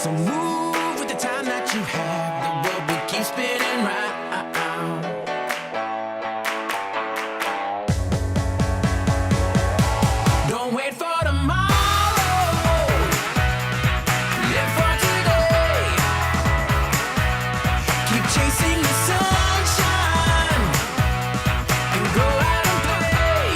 So move with the time that you have. The world will keep spinning round. Don't wait for tomorrow. Live for today. Keep chasing the sunshine and go out and play.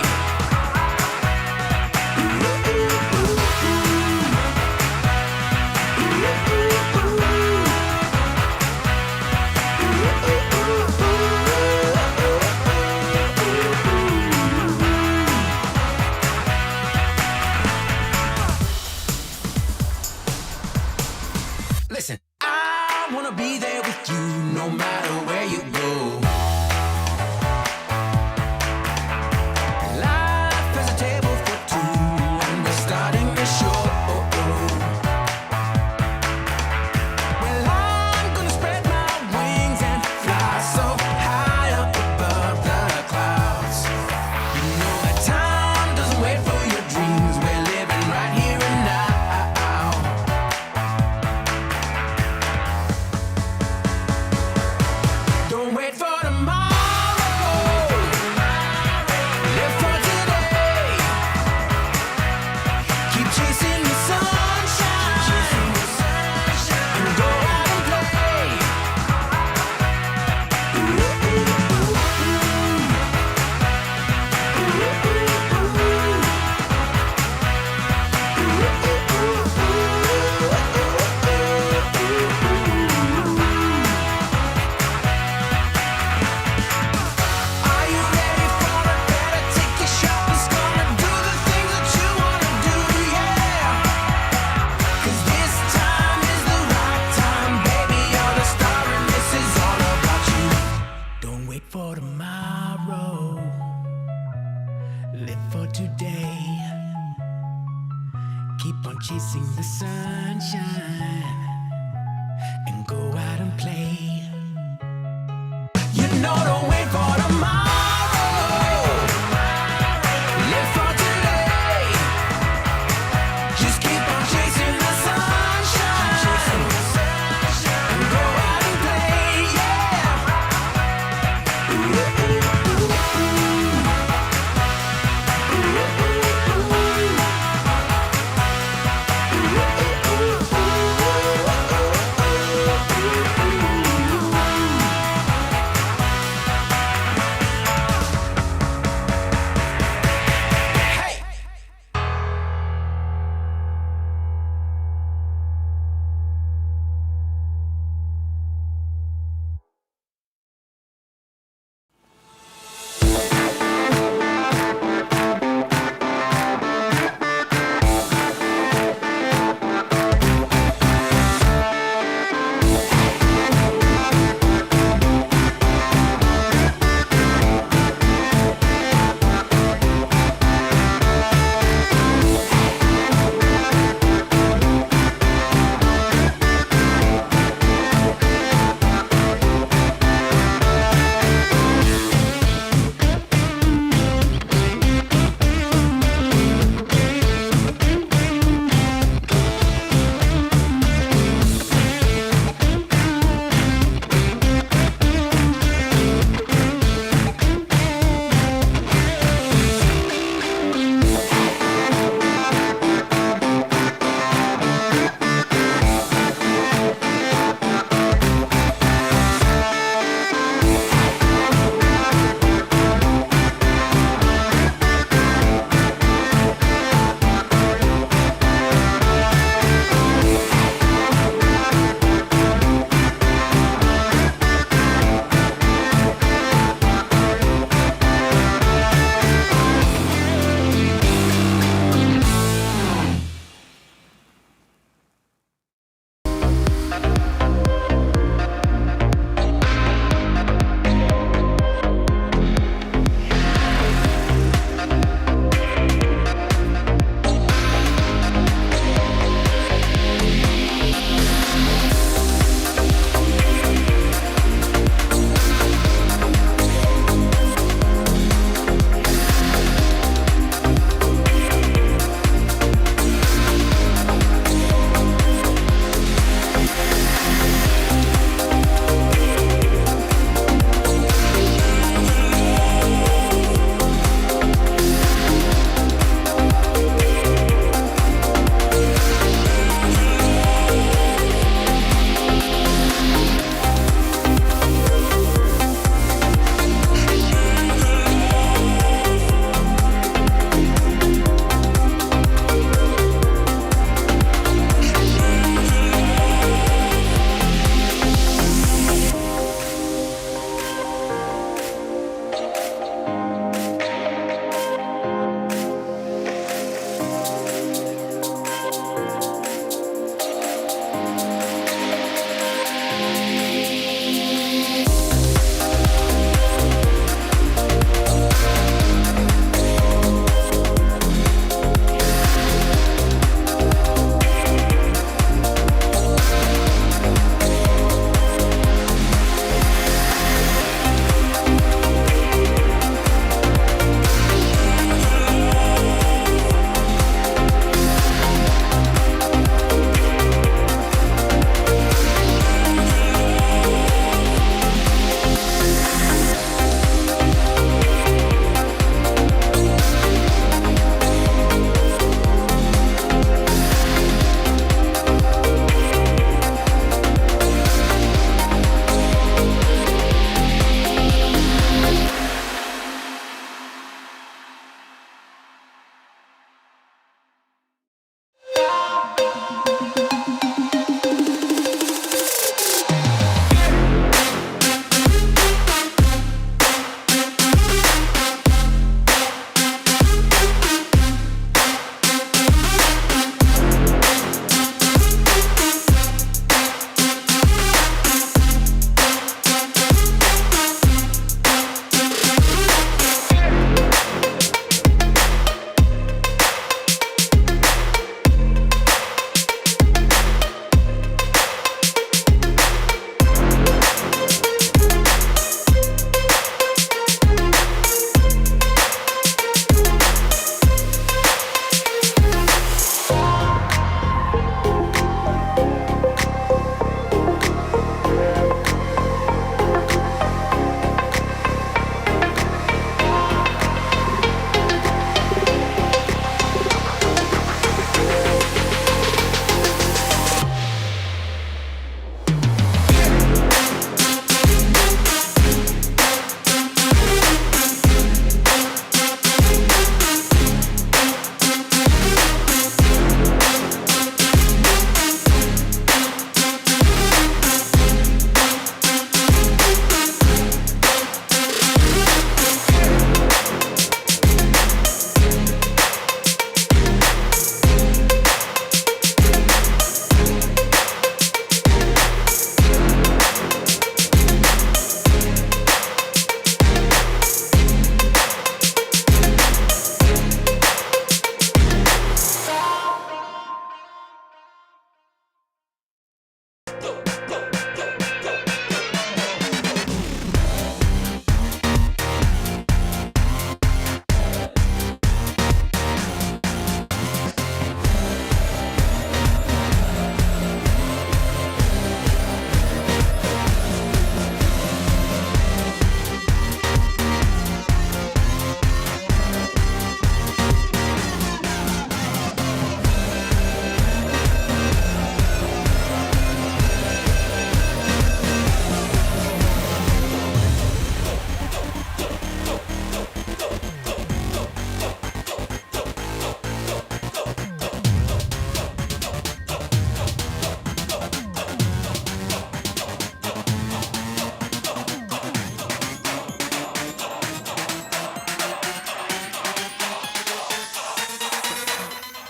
Listen, I wanna be there with you no matter where you go. Life has a table for two, and we're starting the show. Well, I'm gonna spread my wings and fly so high up above the clouds. You know that time doesn't wait for your dreams. We're living right here and now. Don't wait for tomorrow. Live for today. Keep chasing the sunshine and go out and play. Are you ready for it? Better take your shot. It's gonna do the things that you wanna do, yeah. 'Cause this time is the right time, baby. You're the star and this is all about you. Don't wait for tomorrow. Live for today. Keep on chasing the sunshine and go out and play. You know, don't wait for tomorrow. Live for today. Just keep on chasing the sunshine and go out and play, yeah.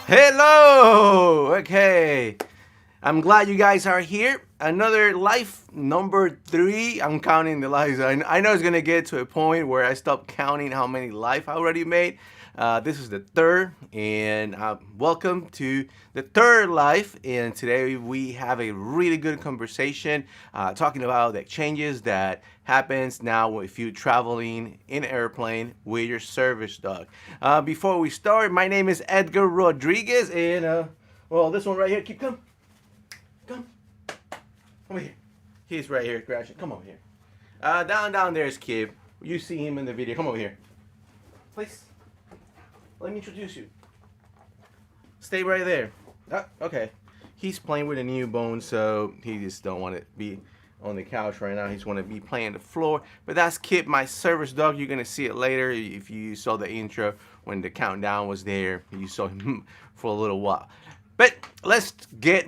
Hello! Okay. I'm glad you guys are here. Another life number 3. I'm counting the lives. I know it's going to get to a point where I stop counting how many life I already made. This is the third, and welcome to the third life. And today we have a really good conversation talking about the changes that happens now if you traveling in an airplane with your service dog. Before we start, my name is Edgar Rodriguez, and well, this one right here, keep coming. Come over here. He's right here, crashing. Come over here. Down there's Kib. You see him in the video. Come over here. Please. Let me introduce you. Stay right there. Okay. He's playing with a new bone, so he just don't want to be on the couch right now. He's want to be playing the floor. But that's Kib, my service dog. You're gonna see it later if you saw the intro when the countdown was there. You saw him for a little while. But let's get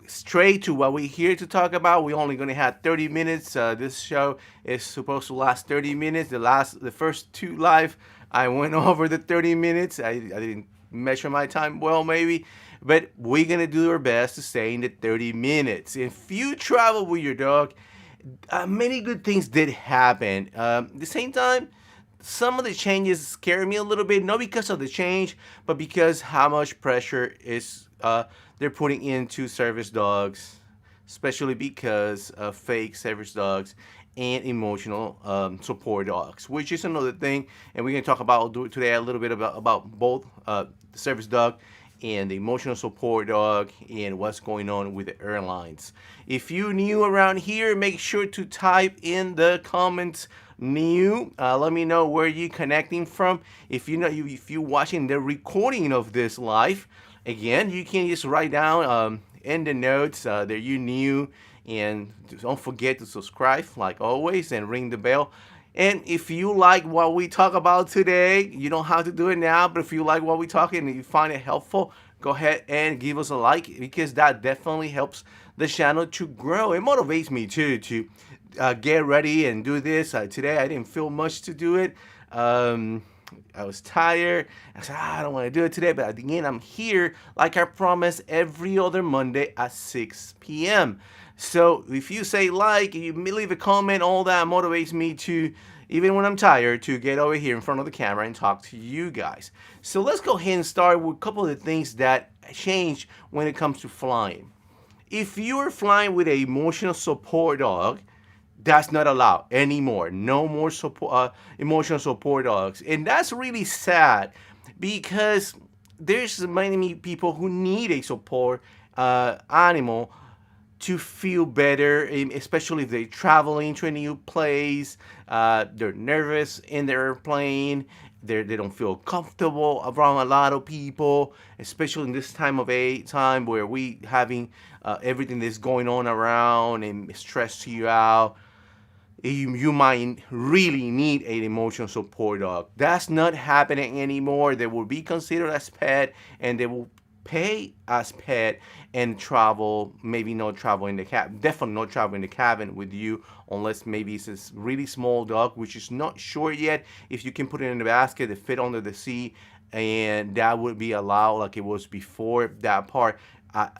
straight to what we're here to talk about. We're only going to have 30 minutes. This show is supposed to last 30 minutes. The first 2 live, I went over the 30 minutes. I didn't measure my time well, maybe. But we're going to do our best to stay in the 30 minutes. If you travel with your dog, many good things did happen. At the same time, some of the changes scare me a little bit, not because of the change, but because how much pressure is they're putting into service dogs, especially because of fake service dogs and emotional support dogs, which is another thing. And we're going to talk about today a little bit about both the service dog and the emotional support dog and what's going on with the airlines. If you're new around here, make sure to type in the comments new. Let me know where you're connecting from. If you're watching the recording of this live, again, you can just write down in the notes that you're new, and don't forget to subscribe like always and ring the bell. And if you like what we talk about today, you don't have to do it now, but if you like what we talk and you find it helpful, go ahead and give us a like, because that definitely helps the channel to grow. It motivates me too to get ready and do this. Today I didn't feel much to do it. I was tired. I said, I don't want to do it today, but at the end, I'm here like I promised every other Monday at 6 p.m. So if you say like, you leave a comment, all that motivates me to, even when I'm tired, to get over here in front of the camera and talk to you guys. So let's go ahead and start with a couple of the things that changed when it comes to flying. If you're flying with an emotional support dog, that's not allowed anymore. No more support, emotional support dogs. And that's really sad, because there's many people who need a support animal to feel better, especially if they're traveling to a new place, they're nervous in their airplane, they don't feel comfortable around a lot of people, especially in this time where we having everything that's going on around and stress you out. You might really need an emotional support dog. That's not happening anymore. They will be considered as pet, and they will pay as pet and travel. Maybe not travel in the cabin. Definitely not travel in the cabin with you, unless maybe it's a really small dog, which is not sure yet if you can put it in the basket to fit under the seat, and that would be allowed like it was before. That part,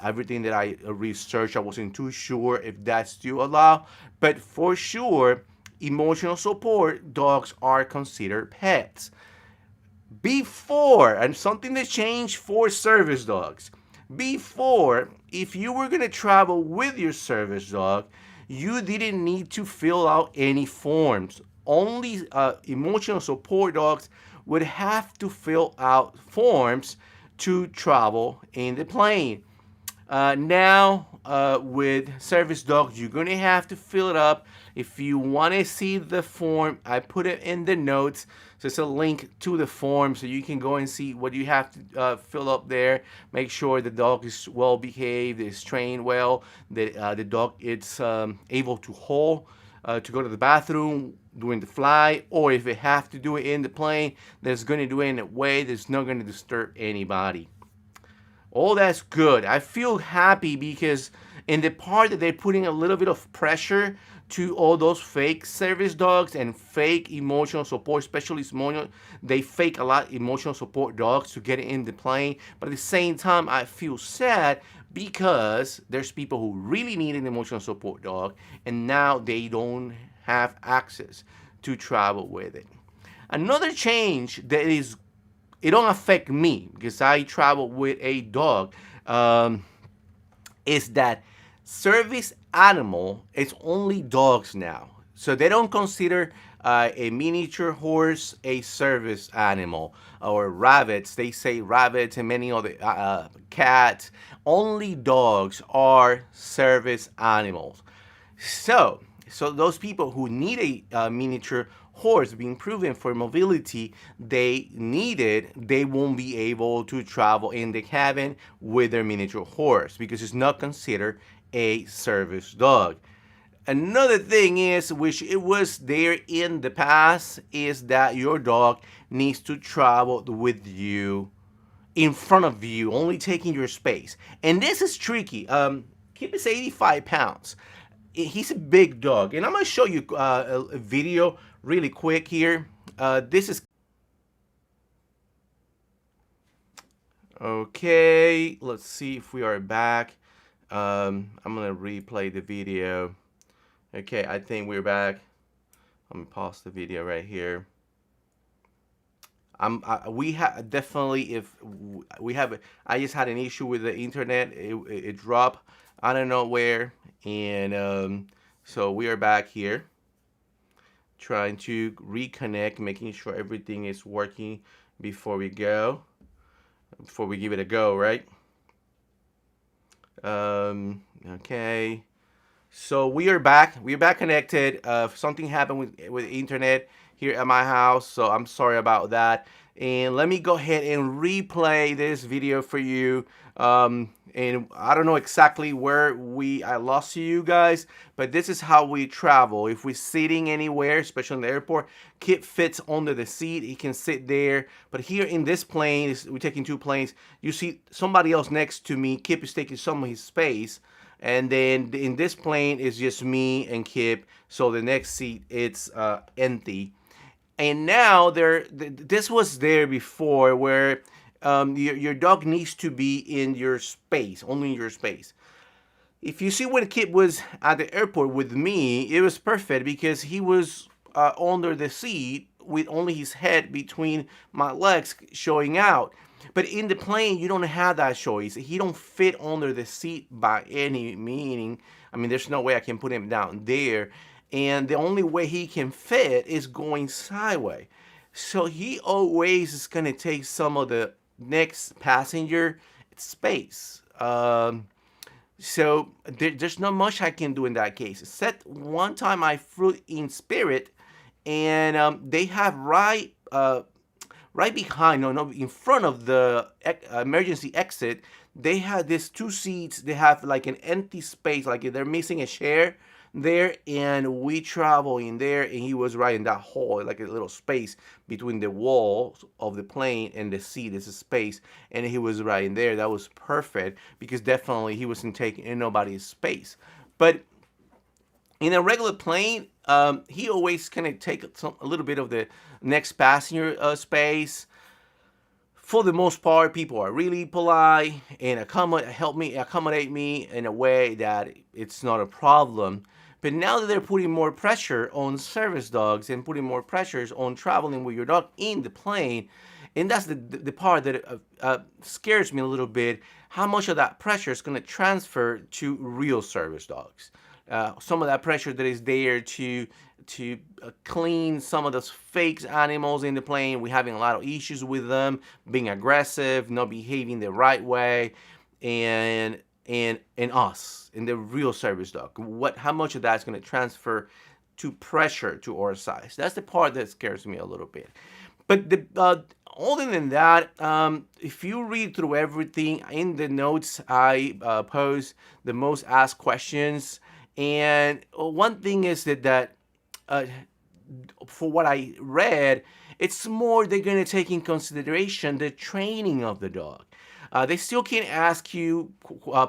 everything that I researched, I wasn't too sure if that's still allowed, but for sure, emotional support dogs are considered pets. Before, and something that changed for service dogs, before, if you were going to travel with your service dog, you didn't need to fill out any forms. Only emotional support dogs would have to fill out forms to travel in the plane. Now, with service dogs, you're going to have to fill it up. If you want to see the form, I put it in the notes. So it's a link to the form, so you can go and see what you have to fill up there. Make sure the dog is well behaved, is trained well, that the dog is able to hold, to go to the bathroom during the flight, or if it have to do it in the plane, that's going to do it in a way that's not going to disturb anybody. All that's good. I feel happy because And the part that they're putting a little bit of pressure to all those fake service dogs and fake emotional support, especially emotional, they fake a lot emotional support dogs to get in the plane. But at the same time, I feel sad because there's people who really need an emotional support dog, and now they don't have access to travel with it. Another change that is, it don't affect me because I travel with a dog, is that service animal is only dogs now. So they don't consider a miniature horse a service animal, or rabbits. They say rabbits and many other cats. Only dogs are service animals. So those people who need a miniature horse being proven for mobility, they won't be able to travel in the cabin with their miniature horse because it's not considered a service dog. Another thing is, which it was there in the past, is that your dog needs to travel with you in front of you, only taking your space. And this is tricky. Kip is 85 pounds. He's a big dog. And I'm going to show you a video really quick here. This is... Okay, let's see if we are back. I'm going to replay the video. Okay, I think we're back. Let me pause the video right here. We have definitely, if we have, I just had an issue with the internet. It dropped out of nowhere, and so we are back here, trying to reconnect, making sure everything is working before we give it a go, right? Okay. So we are back. We are back connected. Something happened with the internet here at my house, so I'm sorry about that. And let me go ahead and replay this video for you. And I don't know exactly where I lost you guys, but this is how we travel. If we're sitting anywhere, especially in the airport, Kip fits under the seat. He can sit there. But here in this plane, we're taking two planes. You see somebody else next to me. Kip is taking some of his space. And then in this plane is just me and Kip. So the next seat, it's empty. And now this was there before, where your dog needs to be in your space, only in your space. If you see when Kip was at the airport with me, it was perfect because he was under the seat with only his head between my legs showing out. But in the plane, you don't have that choice. He don't fit under the seat by any meaning. I mean, there's no way I can put him down there. And the only way he can fit is going sideways. So he always is going to take some of the next passenger space. So there's not much I can do in that case. Except one time I flew in Spirit, and they have right behind, no, in front of the emergency exit, they had these two seats. They have like an empty space, like they're missing a chair there, and we travel in there, and he was right in that hole, like a little space between the walls of the plane and the seat. There's a space, and he was right in there. That was perfect because definitely he wasn't taking in nobody's space. But in a regular plane, he always kind of take a little bit of the next passenger space. For the most part, people are really polite and accommodate me in a way that it's not a problem. But now that they're putting more pressure on service dogs and putting more pressures on traveling with your dog in the plane, and that's the part that scares me a little bit, how much of that pressure is going to transfer to real service dogs. Some of that pressure that is there to clean some of those fake animals in the plane. We're having a lot of issues with them being aggressive, not behaving the right way, and us in the real service dog. How much of that is going to transfer to pressure to our size? That's the part that scares me a little bit. But other than that, if you read through everything in the notes, I pose the most asked questions. And one thing is that for what I read, it's more they're going to take in consideration the training of the dog. They still can ask you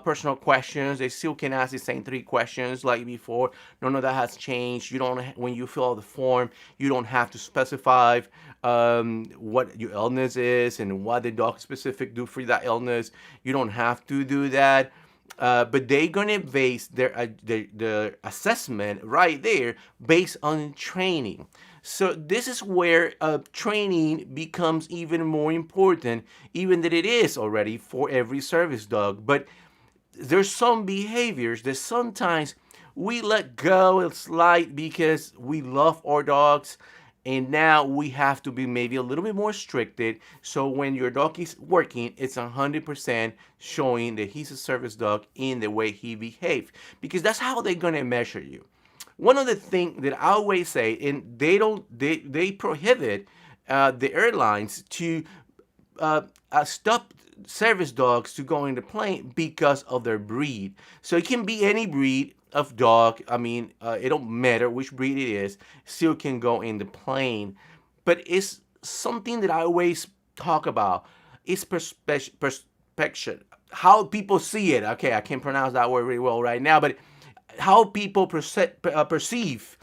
personal questions. They still can ask the same 3 questions like before. None of that has changed. You don't when you fill out the form, you don't have to specify what your illness is and what the dog specific do for that illness. You don't have to do that. But they're gonna base their assessment right there based on training. So this is where training becomes even more important, even that it is already for every service dog. But there's some behaviors that sometimes we let go and slide because we love our dogs, and now we have to be maybe a little bit more restricted. So when your dog is working, it's 100% showing that he's a service dog in the way he behaves, because that's how they're gonna measure you. One of the things that I always say, and they prohibit the airlines to stop service dogs to go in the plane because of their breed. So it can be any breed of dog. I mean, it don't matter which breed it is, still can go in the plane. But it's something that I always talk about. It's perspective, how people see it. Okay, I can't pronounce that word really well right now, but how people perceive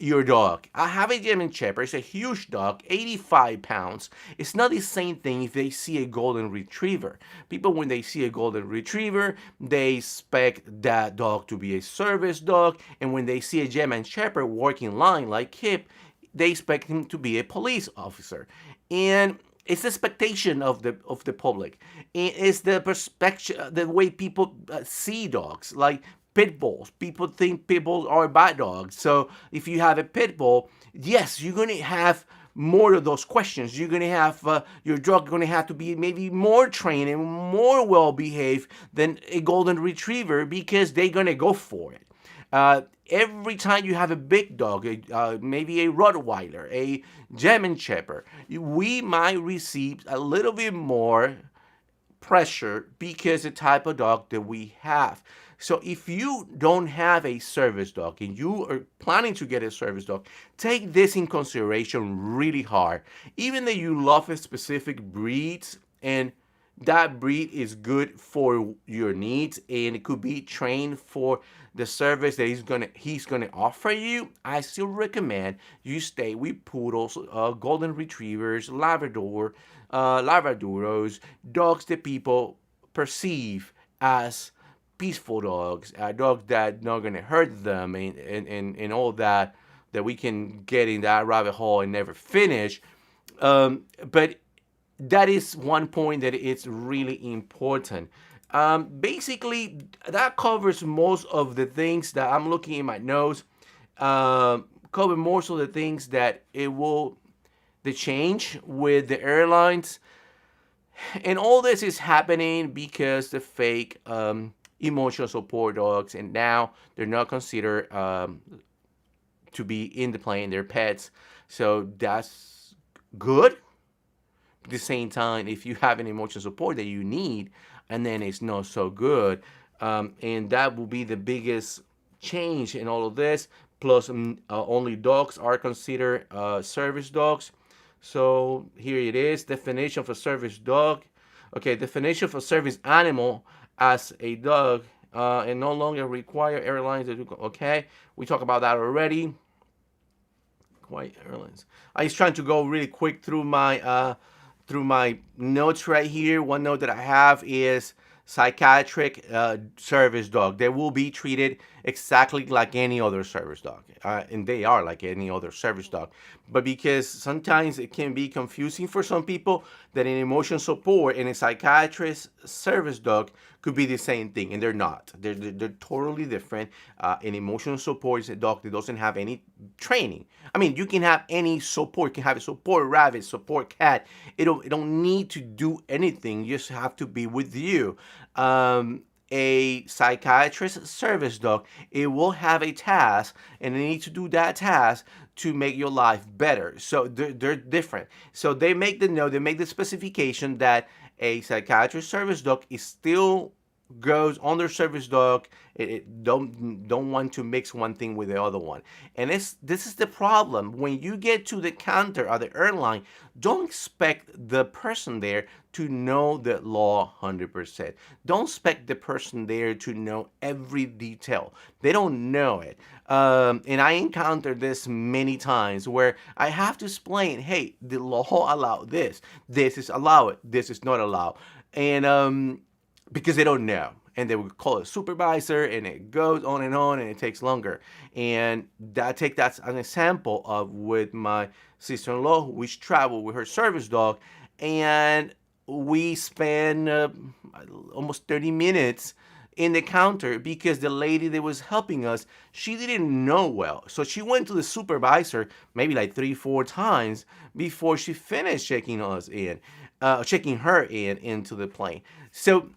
your dog. I have a German Shepherd. It's a huge dog, 85 pounds. It's not the same thing if they see a Golden Retriever. People, when they see a Golden Retriever, they expect that dog to be a service dog. And when they see a German Shepherd working line like Kip, they expect him to be a police officer. And it's the expectation of the public. It's the perspective, the way people see dogs. Like pit bulls. People think pit bulls are bad dogs. So if you have a pit bull, yes, you're going to have more of those questions. You're going to have, your dog going to have to be maybe more trained and more well behaved than a Golden Retriever, because they're going to go for it. Every time you have a big dog, maybe a Rottweiler, a German Shepherd, we might receive a little bit more pressure because the type of dog that we have. So if you don't have a service dog and you are planning to get a service dog, take this in consideration really hard. Even though you love a specific breeds and that breed is good for your needs and it could be trained for the service that he's gonna offer you, I still recommend you stay with poodles, golden retrievers, Labradoros, dogs that people perceive as peaceful dogs, dogs that not gonna hurt them, and all that we can get in that rabbit hole and never finish. But that is one point that it's really important. Basically, that covers most of the things that I'm looking in my notes. Cover most of the things that the change with the airlines, and all this is happening because the fake emotional support dogs, and now they're not considered to be in the plane. They're pets, so that's good. At the same time, if you have an emotional support that you need, and then it's not so good, and that will be the biggest change in all of this. Plus, only dogs are considered service dogs. So here it is, definition for service dog. Okay, definition for service animal as a dog, and no longer require airlines to do. Okay, we talked about that already. Quite airlines. I was trying to go really quick through my notes right here. One note that I have is psychiatric service dog. They will be treated exactly like any other service dog, and they are like any other service dog. But because sometimes it can be confusing for some people that an emotional support and a psychiatrist service dog could be the same thing, and they're not. They're totally different. An emotional support is a dog that doesn't have any training. I mean, you can have any support. You can have a support rabbit, support cat. It don't need to do anything. You just have to be with you. A psychiatrist service dog, it will have a task, and they need to do that task to make your life better. So they're different. So they make the note, they make the specification that a psychiatrist service dog is still goes on their service dog. It don't want to mix one thing with the other one. And this is the problem. When you get to the counter at the airline, don't expect the person there to know the law 100%. Don't expect the person there to know every detail. They don't know it. And I encountered this many times where I have to explain, hey, the law allow this. This is allowed. This is not allowed. And because they don't know. And they would call a supervisor, and it goes on, and it takes longer. And that's an example of with my sister-in-law, which traveled with her service dog, and we spent almost 30 minutes in the counter because the lady that was helping us, she didn't know well. So she went to the supervisor maybe like 3-4 times before she finished checking us in, checking her into the plane. So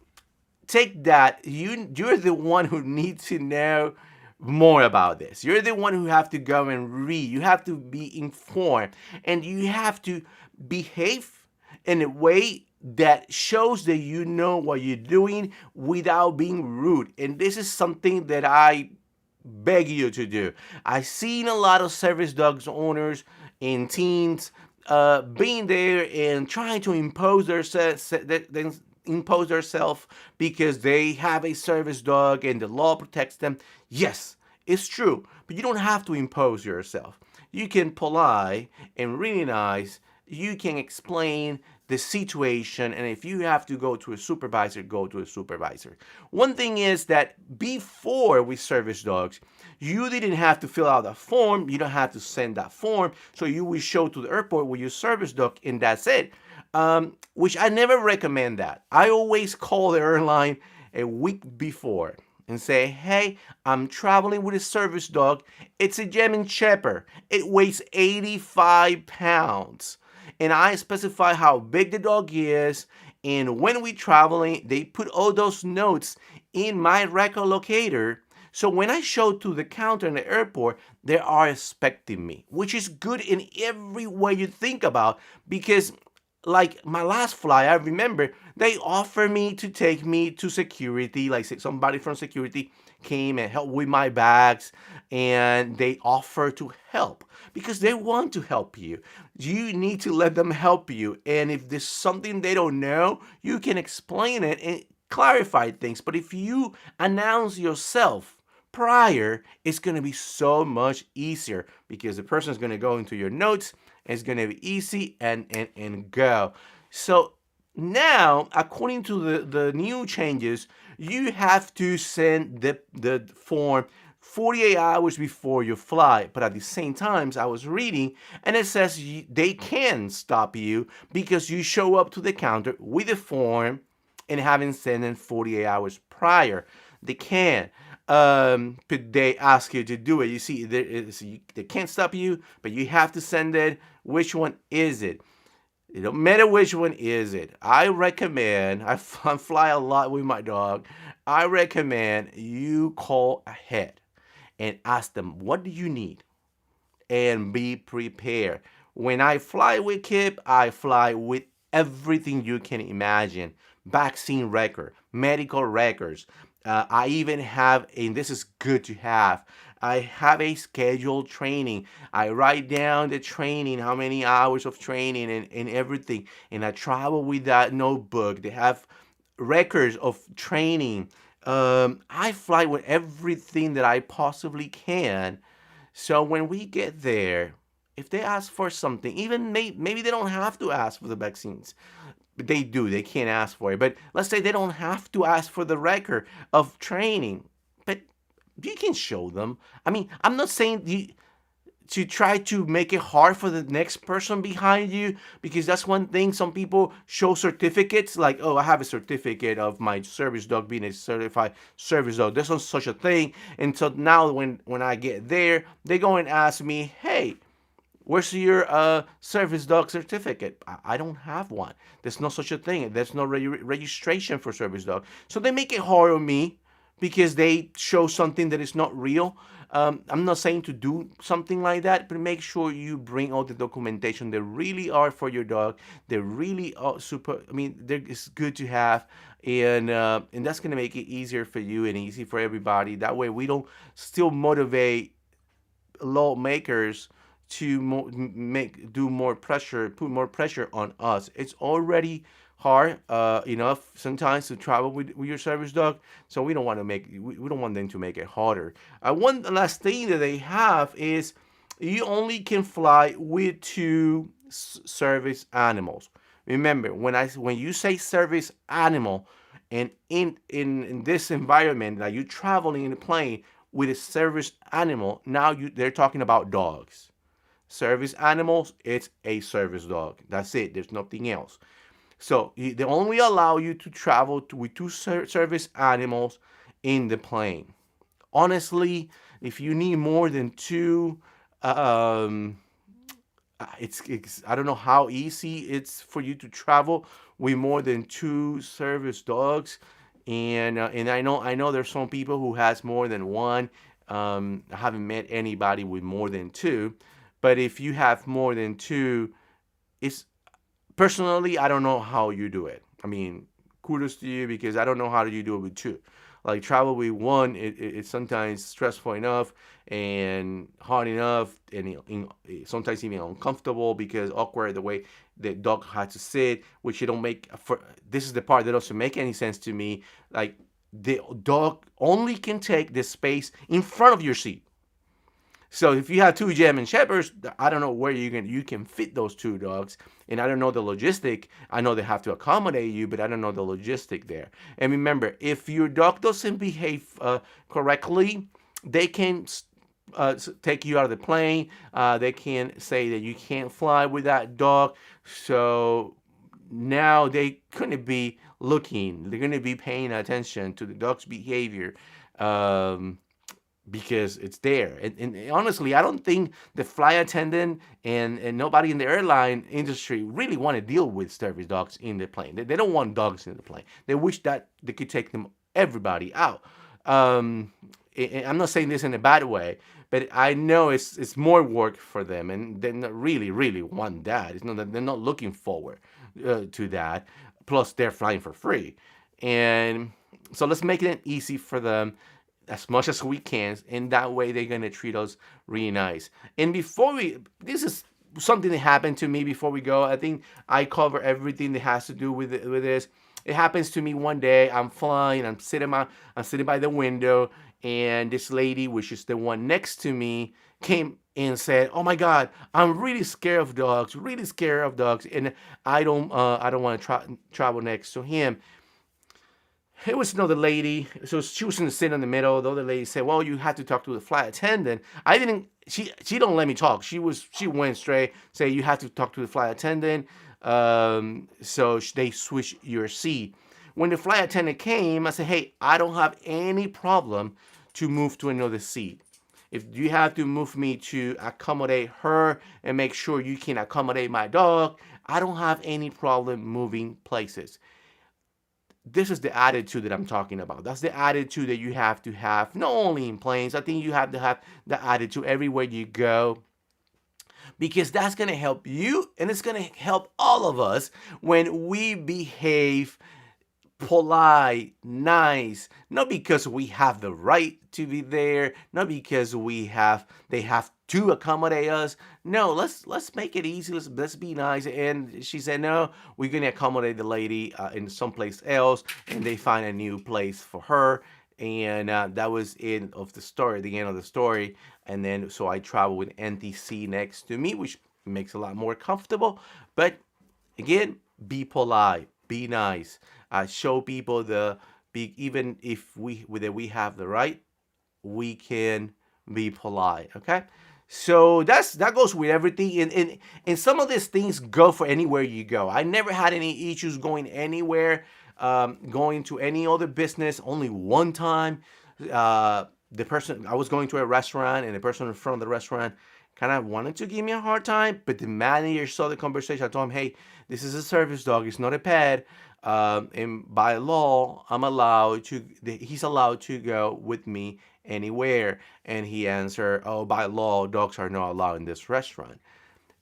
take that. You're the one who needs to know more about this. You're the one who have to go and read. You have to be informed, and you have to behave in a way that shows that you know what you're doing without being rude. And this is something that I beg you to do. I've seen a lot of service dogs owners and teens being there and trying to impose themselves because they have a service dog and the law protects them. Yes, it's true, but you don't have to impose yourself. You can polite and really nice. You can explain the situation, and if you have to go to a supervisor, go to a supervisor. One thing is that before with service dogs, you didn't have to fill out a form. You don't have to send that form. So you will show to the airport with your service dog, and that's it. Which I never recommend that. I always call the airline a week before and say, hey, I'm traveling with a service dog. It's a German Shepherd. It weighs 85 pounds. And I specify how big the dog is. And when we're traveling, they put all those notes in my record locator. So when I show to the counter in the airport, they are expecting me, which is good in every way you think about. Because like my last flight, I remember they offered me to take me to security. Like somebody from security came and helped with my bags, and they offer to help because they want to help you. You need to let them help you. And if there's something they don't know, you can explain it and clarify things. But if you announce yourself prior, it's going to be so much easier because the person is going to go into your notes. It's going to be easy and go. So now, according to the new changes, you have to send the form 48 hours before you fly. But at the same time, I was reading, and it says they can stop you because you show up to the counter with the form and haven't sent it 48 hours prior. They can. But they ask you to do it. You see, they can't stop you, but you have to send it. Which one is it? It don't matter which one is it. I recommend, I fly a lot with my dog. I recommend you call ahead and ask them, what do you need? And be prepared. When I fly with Kip, I fly with everything you can imagine. Vaccine record, medical records. I even have, and this is good to have, I have a scheduled training. I write down the training, how many hours of training and everything. And I travel with that notebook. They have records of training. I fly with everything that I possibly can. So when we get there, if they ask for something, even maybe they don't have to ask for the vaccines. But they do. They can't ask for it. But let's say they don't have to ask for the record of training. But you can show them. I mean, I'm not saying to try to make it hard for the next person behind you, because that's one thing. Some people show certificates like, oh, I have a certificate of my service dog being a certified service dog. There's no such a thing. And so now when I get there, they go and ask me, hey, where's your service dog certificate? I don't have one. There's no such a thing. There's no registration for service dog. So they make it hard on me because they show something that is not real. I'm not saying to do something like that, but make sure you bring all the documentation that really are for your dog. They really are super. I mean, it's good to have, and that's gonna make it easier for you and easy for everybody. That way, we don't still motivate lawmakers to do more pressure, put more pressure on us. It's already hard enough sometimes to travel with your service dog, so we don't want to we don't want them to make it harder. One last thing that they have is you only can fly with two service animals. Remember, when you say service animal, and in this environment that you're traveling in a plane with a service animal, now they're talking about dogs. Service animals, it's a service dog. That's it. There's nothing else. So they only allow you to travel with two service animals in the plane. Honestly, if you need more than two, um, it's I don't know how easy it's for you to travel with more than two service dogs, and I know there's some people who has more than one. I haven't met anybody with more than two, but if you have more than two, it's personally, I don't know how you do it. I mean, kudos to you because I don't know how you do it with two. Like travel with one, it's sometimes stressful enough and hard enough, and sometimes even uncomfortable because awkward the way the dog had to sit, which you don't make. This is the part that doesn't make any sense to me. Like the dog only can take the space in front of your seat. So if you have two German shepherds, I don't know where you can fit those two dogs, and I don't know the logistic. I know they have to accommodate you, but I don't know the logistic there. And remember, if your dog doesn't behave correctly, they can take you out of the plane. They can say that you can't fly with that dog. So now they couldn't be looking. They're going to be paying attention to the dog's behavior. Because it's there. And honestly, I don't think the flight attendant and nobody in the airline industry really want to deal with service dogs in the plane. They don't want dogs in the plane. They wish that they could take everybody out. And I'm not saying this in a bad way, but I know it's more work for them, and they not really want that. It's not that they're not looking forward to that. Plus, they're flying for free, and so let's make it easy for them as much as we can, and that way they're gonna treat us really nice. And this is something that happened to me before we go. I think I cover everything that has to do with this. It happens to me one day. I'm flying. I'm sitting by the window, and this lady, which is the one next to me, came and said, "Oh my God, I'm really scared of dogs. Really scared of dogs, and I don't want to travel next to him." It was another lady, so she was sitting in the middle. The other lady said, "Well, you have to talk to the flight attendant." I didn't. She don't let me talk. She went straight. Say you have to talk to the flight attendant. So they switch your seat. When the flight attendant came, I said, "Hey, I don't have any problem to move to another seat. If you have to move me to accommodate her and make sure you can accommodate my dog, I don't have any problem moving places." This is the attitude that I'm talking about. That's the attitude that you have to have, not only in planes. I think you have to have the attitude everywhere you go, because that's going to help you and it's going to help all of us when we behave polite, nice, not because we have the right to be there, not because they have to accommodate us. No, let's make it easy. Let's be nice. And she said, "No, we're gonna accommodate the lady in someplace else," and they find a new place for her. And that was the end of the story. And then so I travel with NTC next to me, which makes it a lot more comfortable. But again, be polite, be nice. Show people even if we have the right, we can be polite. Okay, so that goes with everything, and some of these things go for anywhere you go. I never had any issues going anywhere, going to any other business. Only one time, the person I was going to a restaurant, and the person in front of the restaurant kind of wanted to give me a hard time, but the manager saw the conversation. I told him, hey, this is a service dog. It's not a pet. And by law, he's allowed to go with me anywhere. And he answered, oh, by law, dogs are not allowed in this restaurant.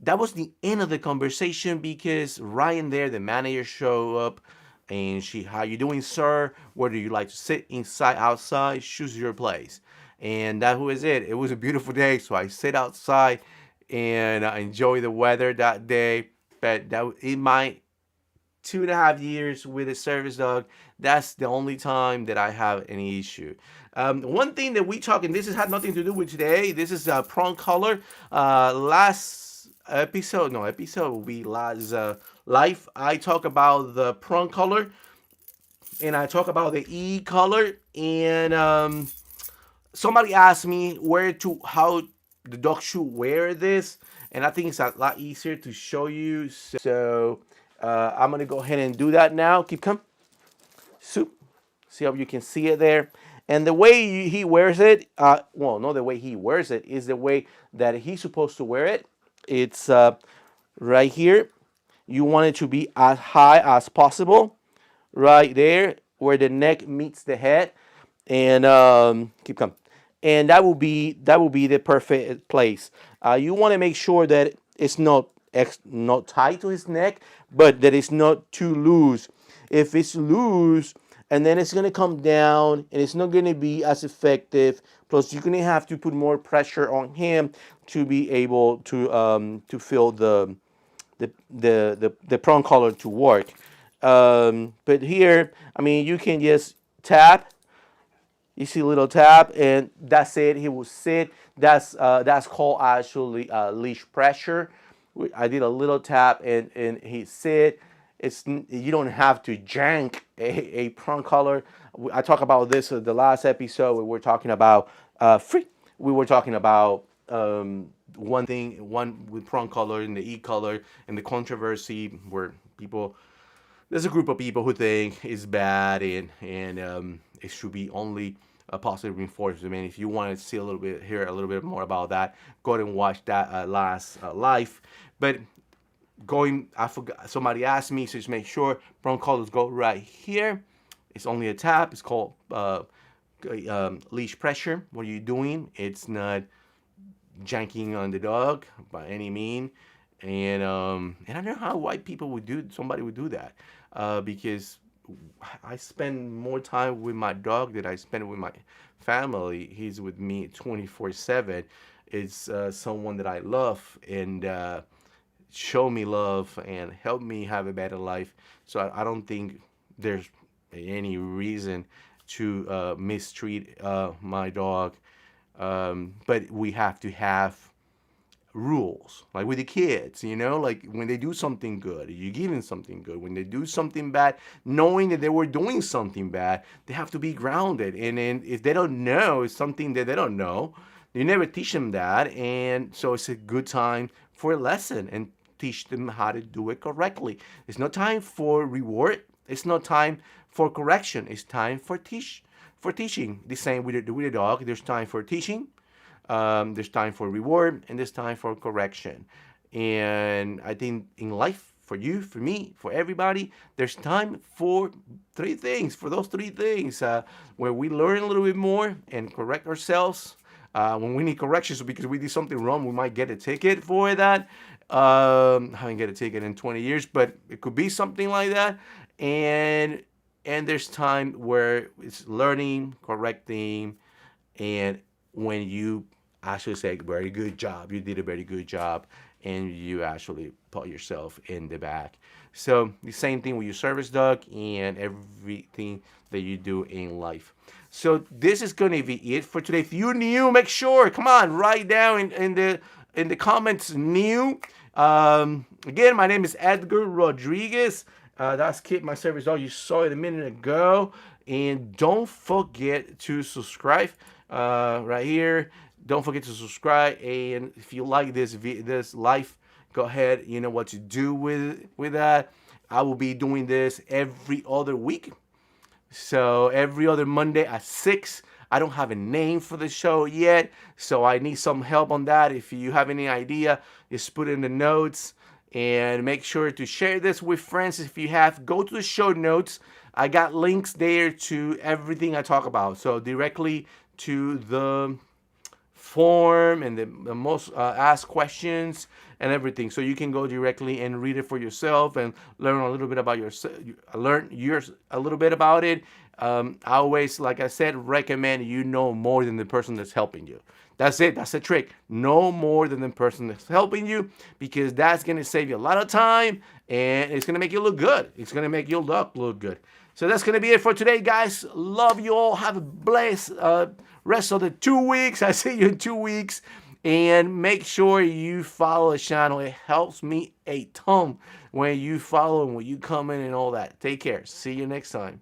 That was the end of the conversation because right in there, the manager showed up and how you doing, sir? Where do you like to sit, inside, outside? Choose your place. And that was it. It was a beautiful day, so I sit outside and I enjoy the weather that day. But that in my 2.5 years with a service dog, that's the only time that I have any issue. One thing that we talk, and this has had nothing to do with today. This is prong color. Last episode, no episode will be last life. I talk about the prong color, and I talk about the E color, and somebody asked me how the dog should wear this, and I think it's a lot easier to show you. So I'm gonna go ahead and do that now. Keep coming. Soup. See how you can see it there. And the way he wears it, well, not the way he wears it, is the way that he's supposed to wear it. It's right here. You want it to be as high as possible, right there where the neck meets the head, and keep coming. And that will be the perfect place. You want to make sure that it's not tight to his neck, but that it's not too loose. If it's loose, and then it's gonna come down, and it's not gonna be as effective. Plus, you're gonna have to put more pressure on him to be able to feel the prong collar to work. But here, I mean, you can just tap. You see a little tap, and that's it. He will sit. That's called actually leash pressure. I did a little tap, and he sit. You don't have to jank a prong collar. I talked about this in the last episode. We were talking about free. We were talking about one with prong collar and the E color, and the controversy where there's a group of people who think it's bad and it should be only a positive reinforcement. And if you want to see hear a little bit more about that, go ahead and watch that last live. But I forgot. Somebody asked me, so just make sure prong collars go right here. It's only a tap. It's called leash pressure. What are you doing? It's not janking on the dog by any mean. And I don't know how somebody would do that, because I spend more time with my dog than I spend with my family. He's with me 24/7. It's someone that I love and show me love and help me have a better life. So I don't think there's any reason to mistreat my dog. But we have to have rules, like with the kids, like when they do something good, you give them something good. When they do something bad, knowing that they were doing something bad, they have to be grounded. And then if they don't know, it's something that they don't know, you never teach them that. And so it's a good time for a lesson and teach them how to do it correctly. It's not time for reward. It's not time for correction. It's time for teaching. The same with the dog. There's time for teaching. There's time for reward, and there's time for correction. And I think in life, for you, for me, for everybody, there's time for those three things, where we learn a little bit more and correct ourselves. When we need corrections because we did something wrong, we might get a ticket for that. I haven't get a ticket in 20 years, but it could be something like that. And there's time where it's learning, correcting, and when you actually say, very good job, you did a very good job, and you actually put yourself in the back. So the same thing with your service dog and everything that you do in life. So this is going to be it for today. If you're new, make sure, come on, write down in the comments, new. Again, my name is Edgar Rodriguez. That's Kit, my service dog. You saw it a minute ago. And don't forget to subscribe right here. Don't forget to subscribe. And if you like this live, go ahead. You know what to do with that. I will be doing this every other week. So every other Monday at 6, I don't have a name for the show yet, so I need some help on that. If you have any idea, just put it in the notes. And make sure to share this with friends if you have. Go to the show notes. I got links there to everything I talk about. So directly to the form and the most asked questions and everything, so you can go directly and read it for yourself and learn a little bit about a little bit about it. I always, like I said, recommend you know more than the person that's helping you. That's it. That's the trick. Know more than the person that's helping you, because that's going to save you a lot of time and it's going to make you look good. It's going to make your look good. So that's going to be it for today, guys. Love you all. Have a blessed rest of the 2 weeks. I see you in 2 weeks. And make sure you follow the channel. It helps me a ton when you follow and when you comment and all that. Take care. See you next time.